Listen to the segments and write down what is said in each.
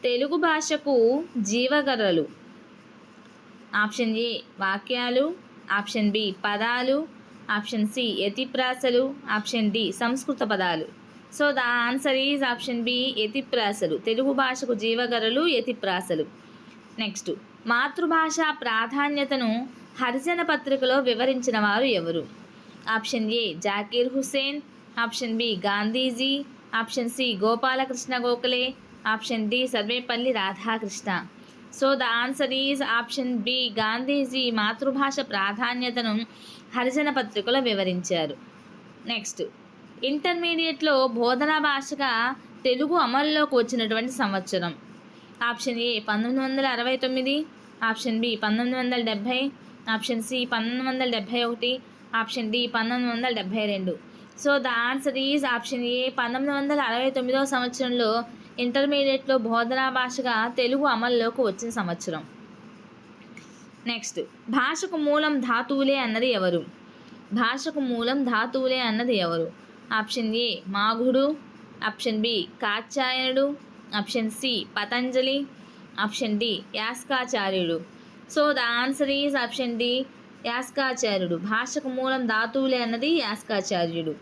తెలుగు భాషకు జీవగర్రలు. Option A వాక్యాలు, option B పదాలు, ఆప్షన్ సి యతిప్రాసలు, ఆప్షన్ డి సంస్కృత పదాలు. So the answer is option B యతిప్రాసలు. తెలుగు భాషకు జీవగర్రలు యతిప్రాసలు. నెక్స్ట్, మాతృభాష ప్రాధాన్యతను హరిజన పత్రికలో వివరించిన వారు ఎవరు? Option A Zakir Hussain, option B Gandhiji, option C Gopalakrishna Gokhale, option D Sarvepalli Radhakrishna. So the answer is option B Gandhiji మాతృభాష ప్రాధాన్యతను హరిజన పత్రికలో వివరించారు. నెక్స్ట్, ఇంటర్మీడియట్లో బోధనా భాషగా తెలుగు అమల్లోకి వచ్చినటువంటి సంవత్సరం. Option A 1969, option B 1970, option C 1971, option D 1972. So the answer is option A 1969 సంవత్సరంలో ఇంటర్మీడియట్లో బోధనా భాషగా తెలుగు అమల్లోకి వచ్చిన సంవత్సరం. నెక్స్ట్, భాషకు మూలం ధాతువులే అన్నది ఎవరు? భాషకు మూలం ధాతువులే అన్నది ఎవరు? ఆప్షన్ ఏ మాఘుడు, ఆప్షన్ బి కాత్యాయనుడు, option C Patanjali, option D యాస్కాచార్యుడు. So the answer is option D యాస్కాచార్యుడు. భాషకు మూలం ధాతువులే అన్నది యాస్కాచార్యుడు.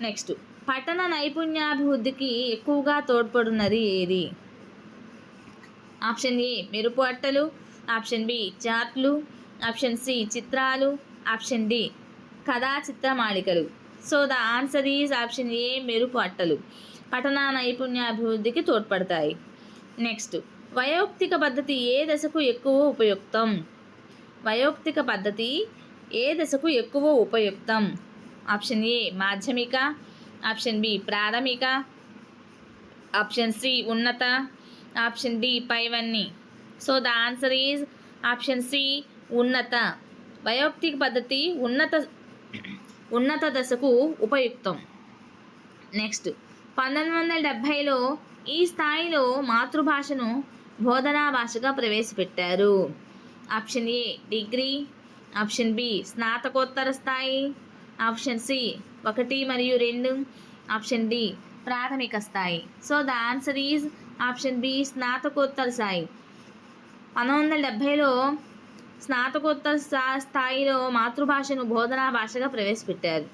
నెక్స్ట్, పఠన నైపుణ్యాభివృద్ధికి ఎక్కువగా తోడ్పడున్నది ఏది? ఆప్షన్ ఏ మెరుపు అట్టలు, ఆప్షన్ బి చార్ట్లు, ఆప్షన్ సి చిత్రాలు, ఆప్షన్ డి కథా చిత్రమాలికలు. So the answer is option A మెరుపు అట్టలు పఠన నైపుణ్యాభివృద్ధికి తోడ్పడతాయి. నెక్స్ట్, వయోక్తిక పద్ధతి ఏ దశకు ఎక్కువ ఉపయుక్తం? వయోక్తిక పద్ధతి ఏ దశకు ఎక్కువ ఉపయుక్తం? ఆప్షన్ ఏ మాధ్యమిక, ఆప్షన్ బి ప్రాథమిక, ఆప్షన్ సి ఉన్నత, ఆప్షన్ డి పైవన్నీ. So the answer is option C ఉన్నత. వయోక్తిక పద్ధతి ఉన్నత దశకు ఉపయుక్తం. నెక్స్ట్, 1970లో ఈ స్థాయిలో మాతృభాషను బోధనా భాషగా ప్రవేశపెట్టారు. Option A degree, option B స్నాతకోత్తర స్థాయి, ఆప్షన్ సి 1 మరియు 2, ఆప్షన్ డి ప్రాథమిక స్థాయి. So the answer is option B స్నాతకోత్తర స్థాయి. 1970లో స్నాతకోత్తర స్థాయిలో మాతృభాషను బోధనా భాషగా ప్రవేశపెట్టారు.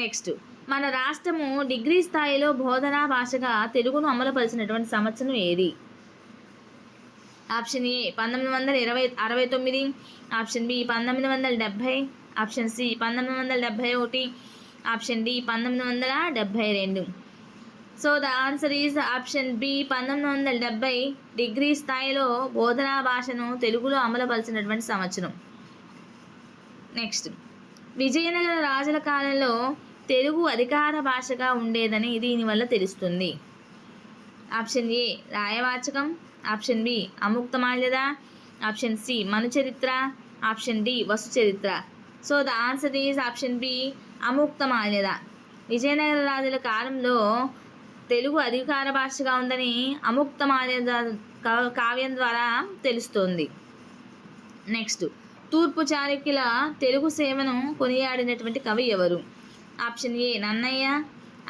నెక్స్ట్, మన రాష్ట్రము డిగ్రీ స్థాయిలో బోధనా భాషగా తెలుగును అమలుపరిచినటువంటి సంవత్సరం ఏది? Option A 1969, option B 1970, option C 1971, option D 1972. So the answer is option B 1970 degree స్థాయిలో బోధనా భాషను తెలుగులో అమలుపరిచినటువంటి సంవత్సరం. నెక్స్ట్, విజయనగర రాజుల కాలంలో తెలుగు అధికార భాషగా ఉండేదని దీనివల్ల తెలుస్తుంది. ఆప్షన్ ఏ రాయవాచకం, option B Amuktamalyada, option C Manucharitra, option D Vasucharitra. So the answer is option B Amuktamalyada. Vijayanagara రాజుల కాలంలో తెలుగు అధికార భాషగా ఉందని అముక్తమాల్యద కావ్యం ద్వారా తెలుస్తుంది. నెక్స్ట్, తూర్పు చాళుక్యుల తెలుగు సేవను కొనియాడినటువంటి కవి ఎవరు? Option A Nannaya,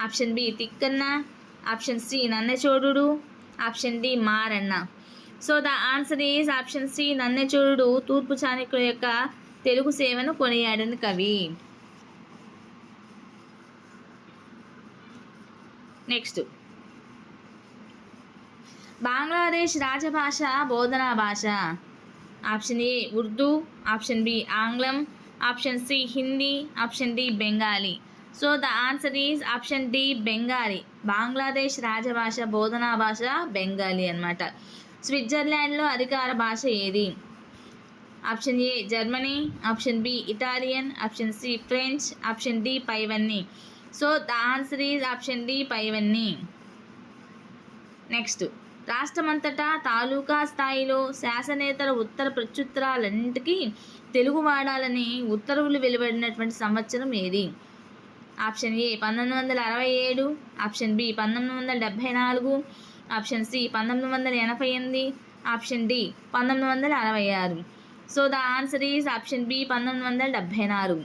option B Tikkana, option C నన్నచోడుడు, option D Maranna. So the answer is option C నన్నచోడుడు తూర్పు చాళుక్యుల యొక్క తెలుగు సేవను కొనియాడిన కవి. నెక్స్ట్, బంగ్లాదేశ్ రాజభాష బోధనా భాష. Option A Urdu, option B ఆంగ్లం, option C Hindi, option D Bengali. So the answer is option D Bengali. Bangladesh రాజభాష బోధనా భాష బెంగాలీ అన్నమాట. స్విట్జర్లాండ్లో అధికార భాష ఏది? Option A Germany, option B Italian, option C French, option D పైవన్నీ. So the answer is option D పైవన్నీ. నెక్స్ట్, రాష్ట్రమంతటా తాలూకా స్థాయిలో శాసనేతర ఉత్తర ప్రత్యుత్తరాలన్నింటికీ తెలుగు వాడాలని ఉత్తర్వులు వెలువడినటువంటి సంవత్సరం ఏది? Option A 1967, option B 1974, option C 1988, option D 1966. So the answer is option B 1974.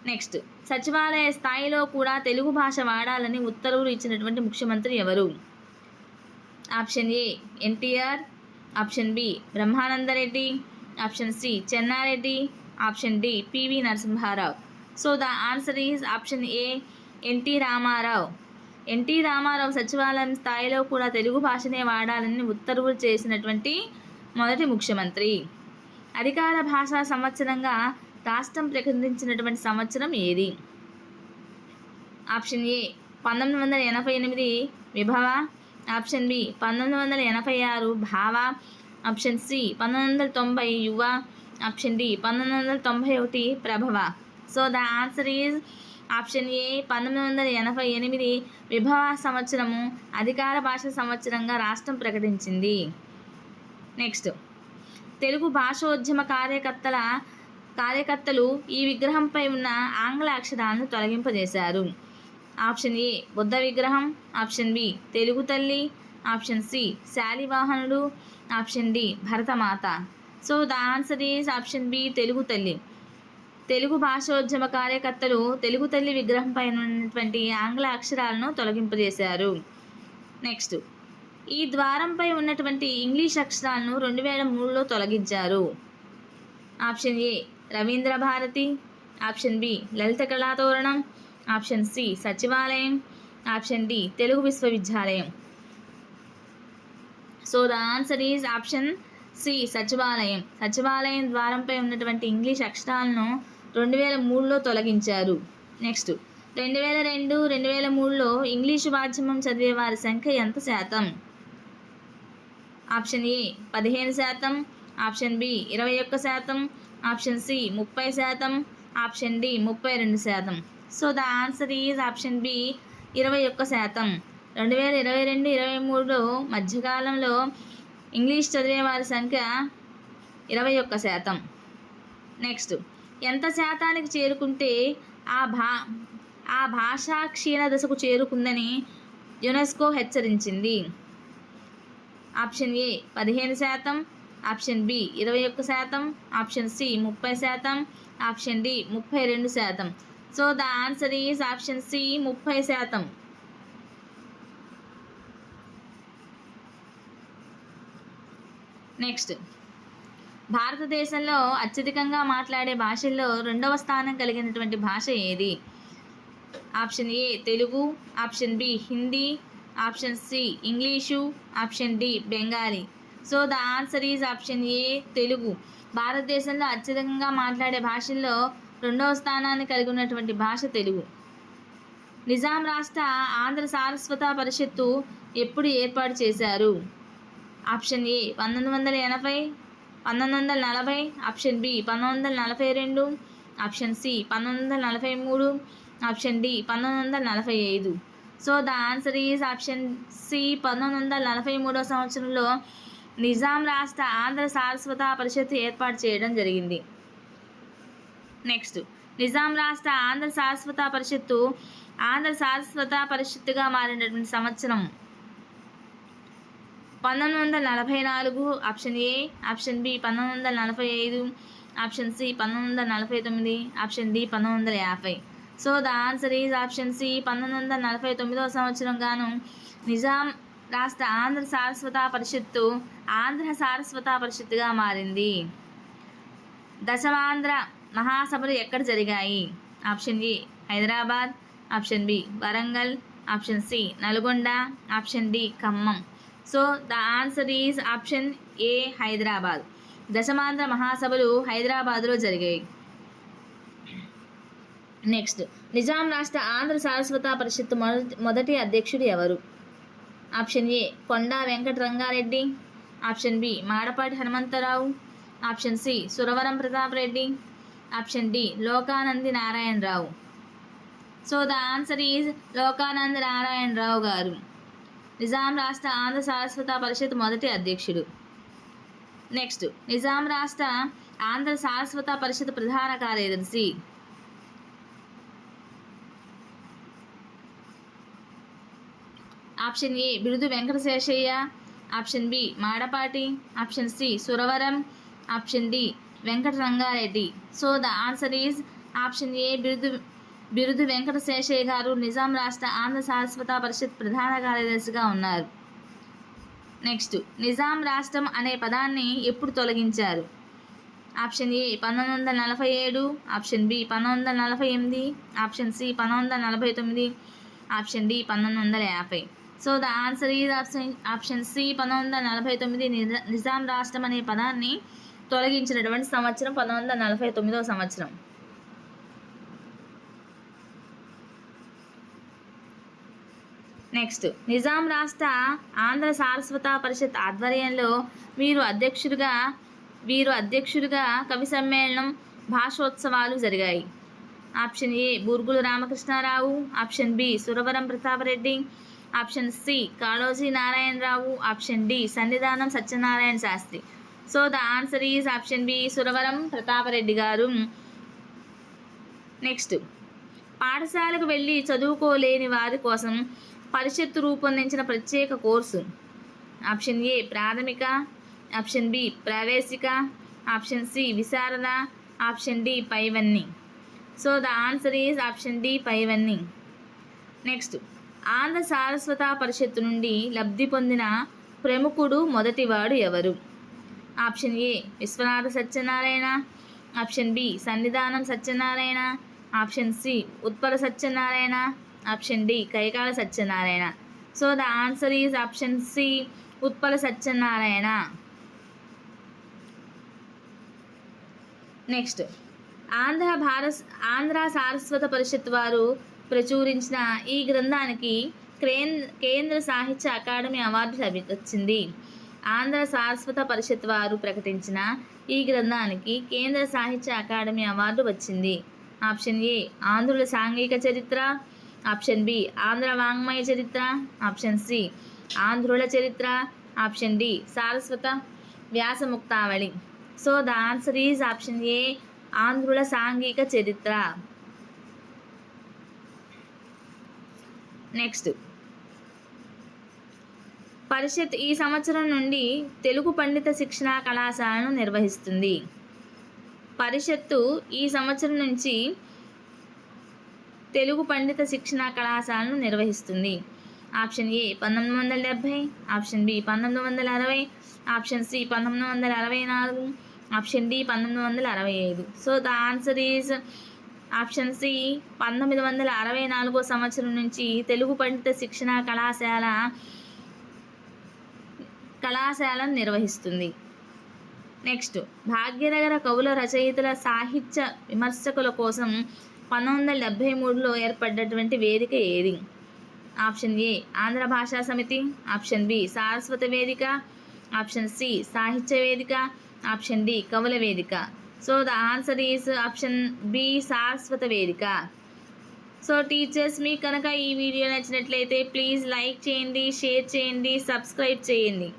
Next, సచివాలయ స్థాయిలో కూడా తెలుగు భాష వాడాలని ఉత్తర్వులు ఇచ్చినటువంటి ముఖ్యమంత్రి ఎవరు? Option A NTR, option B Brahmananda Reddy, option C Chenna Reddy, option D P V Narasimha Rao. So the answer is option A N T Rama Rao. N T Rama Rao సచివాలయం స్థాయిలో కూడా తెలుగు భాషనే వాడాలని ఉత్తర్వులు చేసినటువంటి మొదటి ముఖ్యమంత్రి. అధికార భాషా సంవత్సరంగా రాష్ట్రం ప్రకటించినటువంటి సంవత్సరం ఏది? ఆప్షన్ ఏ 1988 విభవ, ఆప్షన్ బి 1986 భావ, ఆప్షన్ సి 1990 యువ, ఆప్షన్ డి 1991 ప్రభవ. So the answer is option A 1988 విభవ సంవత్సరము అధికార భాష సంవత్సరంగా రాష్ట్రం ప్రకటించింది. నెక్స్ట్, తెలుగు భాషోద్యమ కార్యకర్తలు ఈ విగ్రహంపై ఉన్న ఆంగ్ల అక్షరాలను తొలగింపజేశారు. ఆప్షన్ ఏ బుద్ధ విగ్రహం, ఆప్షన్ బి తెలుగు తల్లి, ఆప్షన్ సి శాలివాహనుడు, option D Bharatamata. So the answer is option B Telugu తల్లి. తెలుగు భాషోద్యమ కార్యకర్తలు తెలుగు తల్లి విగ్రహంపై ఉన్నటువంటి ఆంగ్ల అక్షరాలను తొలగింపజేశారు. నెక్స్ట్, ఈ ద్వారంపై ఉన్నటువంటి ఇంగ్లీష్ అక్షరాలను 2003లో తొలగించారు. Option A Ravindra Bharati, option B Lalitha Kalathoranam, option C సచివాలయం, ఆప్షన్ డి తెలుగు విశ్వవిద్యాలయం. So the answer is option C సచివాలయం. సచివాలయం ద్వారంపై ఉన్నటువంటి ఇంగ్లీష్ అక్షరాలను 2003లో తొలగించారు. నెక్స్ట్, 2002, 2003లో ఇంగ్లీషు మాధ్యమం చదివే వారి సంఖ్య ఎంత శాతం? Option A 15%, option B 21%, option C 30%, option D 32%. So the answer is option B 21%. 2022-23లో మధ్యకాలంలో ఇంగ్లీష్ చదివే వారి సంఖ్య 21%. నెక్స్ట్, ఎంత శాతానికి చేరుకుంటే ఆ భాష క్షీణ దశకు చేరుకుందని యునెస్కో హెచ్చరించింది? Option A 15%, option B 21%, option C 30%, option D 32%. So the answer is option C 30%. Next, భారతదేశంలో అత్యధికంగా మాట్లాడే భాషల్లో 2వ స్థానం కలిగినటువంటి భాష ఏది? Option A Telugu, option B Hindi, option C English, option D Bengali. So the answer is option A Telugu. భారతదేశంలో అత్యధికంగా మాట్లాడే భాషల్లో 2వ స్థానాన్ని కలిగి ఉన్నటువంటి భాష తెలుగు. నిజాం రాష్ట్ర ఆంధ్ర సారస్వత పరిషత్తు ఎప్పుడు ఏర్పాటు చేశారు? Option A 1980, 1940, option B 1942, option C 1943, option D 1945. So the answer is option C 1943 సంవత్సరంలో నిజాం రాష్ట్ర ఆంధ్ర సారస్వత పరిషత్తు ఏర్పాటు చేయడం జరిగింది. నెక్స్ట్, నిజాం రాష్ట్ర ఆంధ్ర సారస్వత పరిషత్తు ఆంధ్ర సారస్వత పరిషత్తుగా మారినటువంటి సంవత్సరం 1944, option A, option B 1945, option C 1949, option D 1950. So the answer is option C 1949 సంవత్సరం గాను నిజాం రాష్ట్ర ఆంధ్ర సారస్వత పరిషత్తు ఆంధ్ర సారస్వత పరిషత్తుగా మారింది. దశమాంధ్ర మహాసభలు ఎక్కడ జరిగాయి? Option A Hyderabad, option B Warangal, option C Nalgonda, option D Khammam. So the answer is option A Hyderabad. దశమాంధ్ర మహాసభలు హైదరాబాద్లో జరిగాయి. నెక్స్ట్, నిజాం రాష్ట్ర ఆంధ్ర సారస్వత పరిషత్తు మొదటి అధ్యక్షుడు ఎవరు? Option A Konda Venkata Rangareddy, option B Madapati Hanumantharao, option C Suravaram Pratap Reddy, option D Lokanandi Narayanarao. So the answer is Lokanandi Narayanarao garu Nizam రాష్ట్ర ఆంధ్ర సారస్వత పరిషత్ మొదటి అధ్యక్షుడు. నెక్స్ట్, నిజాం రాష్ట్ర ఆంధ్ర సారస్వత పరిషత్ ప్రధాన కార్యదర్శి? Option A Birudu Venkataseshaiah, option B Madapati, option C Suravaram, option D Venkata Ranga Reddy. So the answer is option A Birudu Venkataseshaiah గారు నిజాం రాష్ట్ర ఆంధ్ర సారస్వత పరిషత్ ప్రధాన కార్యదర్శిగా ఉన్నారు. నెక్స్ట్ నిజాం రాష్ట్రం అనే పదాన్ని ఎప్పుడు తొలగించారు? Option A 1947, option B 1948, option C 1949, option D 1950. So the answer is option C 1949. Nizam రాష్ట్రం అనే పదాన్ని తొలగించినటువంటి సంవత్సరం 1949వ సంవత్సరం. నెక్స్ట్ నిజాం రాష్ట్ర ఆంధ్ర సారస్వత పరిషత్ ఆధ్వర్యంలో వీరు అధ్యక్షుడిగా కవి సమ్మేళనం, భాషోత్సవాలు జరిగాయి. Option A Burgula Ramakrishnarao, option B Suravaram Pratapareddy, option C Kaloji Narayanarao, option D Sannidhanam Satyanarayana Sastri. So the answer is option B Suravaram Pratapareddy garu. Next పాఠశాలకు వెళ్ళి చదువుకోలేని వారి కోసం పరిషత్తు రూపొందించిన ప్రత్యేక కోర్సు. ఆప్షన్ ఏ ప్రాథమిక, ఆప్షన్ బి ప్రవేశిక, ఆప్షన్ సి విశారద, ఆప్షన్ డి పైవన్నీ. So the answer is option D పైవన్నీ. నెక్స్ట్ ఆంధ్ర సారస్వత పరిషత్తు నుండి లబ్ధి పొందిన ప్రముఖుడు మొదటివాడు ఎవరు? Option A Viswanatha Satyanarayana, option B Sannidhanam Satyanarayana, option C Utpala Satyanarayana, option D Kaikala Satyanarayana. So the answer is option C Utpala Satyanarayana. Next Andhra Saraswata Parishat వారు ప్రచురించిన ఈ గ్రంథానికి కేంద్ర సాహిత్య అకాడమీ అవార్డు వచ్చింది. ఆంధ్ర సారస్వత పరిషత్ వారు ప్రకటించిన ఈ గ్రంథానికి కేంద్ర సాహిత్య అకాడమీ అవార్డు వచ్చింది. ఆప్షన్ ఏ ఆంధ్రుల సాంఘిక చరిత్ర, ఆప్షన్ బి ఆంధ్ర వాంగ్మయ చరిత్ర, ఆప్షన్ సి ఆంధ్రుల చరిత్ర, ఆప్షన్ డి సారస్వత వ్యాసముక్తావళి. So the answer is option A ఆంధ్రుల సాంఘిక చరిత్ర. నెక్స్ట్ పరిషత్ ఈ సంవత్సరం నుండి తెలుగు పండిత శిక్షణ కళాశాలను నిర్వహిస్తుంది. పరిషత్తు ఈ సంవత్సరం నుంచి తెలుగు పండిత శిక్షణ కళాశాలను నిర్వహిస్తుంది. Option A 1970, option B 1960, option C 1964, option D 1965. So the answer is option C 1964 సంవత్సరం నుంచి తెలుగు పండిత శిక్షణ కళాశాలను నిర్వహిస్తుంది. నెక్స్ట్ భాగ్యనగర కవుల రచయితల సాహిత్య విమర్శకుల కోసం 1973లో ఏర్పడ్డటువంటి వేదిక ఏది? ఆప్షన్ ఏ ఆంధ్ర భాషా సమితి, ఆప్షన్ బి సారస్వత వేదిక, ఆప్షన్ సి సాహిత్య వేదిక, ఆప్షన్ డి కవుల వేదిక. So the answer is option B సారస్వత వేదిక. సో టీచర్స్ మీకు కనుక ఈ వీడియో నచ్చినట్లయితే ప్లీజ్ లైక్ చేయండి, షేర్ చేయండి, సబ్స్క్రైబ్ చేయండి.